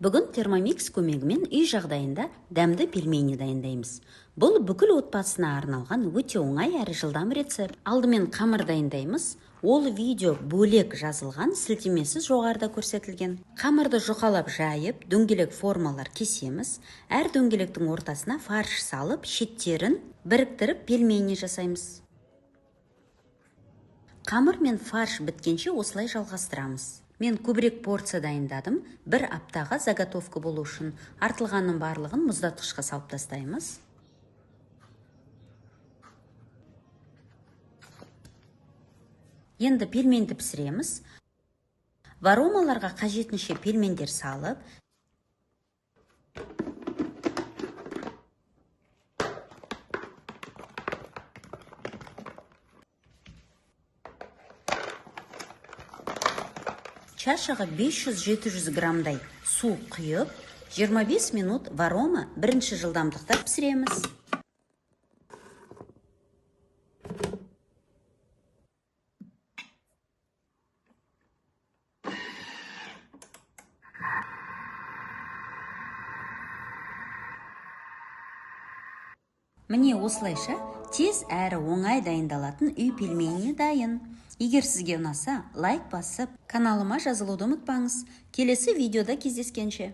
Бүгін термомикс көмегімен үй жағдайында дәмді пельмени дайындаймыз. Бұл бүкіл отбасына арналған өте оңай әрі жылдам рецепт. Алдымен қамыр дайындаймыз. Ол видео бөлек жазылған, сілтемесі жоғарыда көрсетілген. Қамырды жұқалап жайып, дөңгелек формалар кесеміз. Әр дөңгелектің ортасына фарш салып, шеттерін біріктіріп пельмени жасаймыз. Қамыр мен фарш біткенше осылай жалғастырамыз. Мен көбірек порция дайындадым. Бір аптаға заготовка болу үшін артылғанның барлығын мұздатқышқа салып тастаймыз. Енді пельменді пісіреміз. Варомаларға қажетінше пельмендер салып, чашаға 500-700 граммдай су құйып, 25 минут варома бірінші жылдамдықта пісіреміз. Міне осылайша тез әрі оңай дайындалатын үй пельмені дайын. Егер сізге ұнаса, лайк басып, каналыма жазылуды ұмытпаңыз. Келесі видеода кездескенше.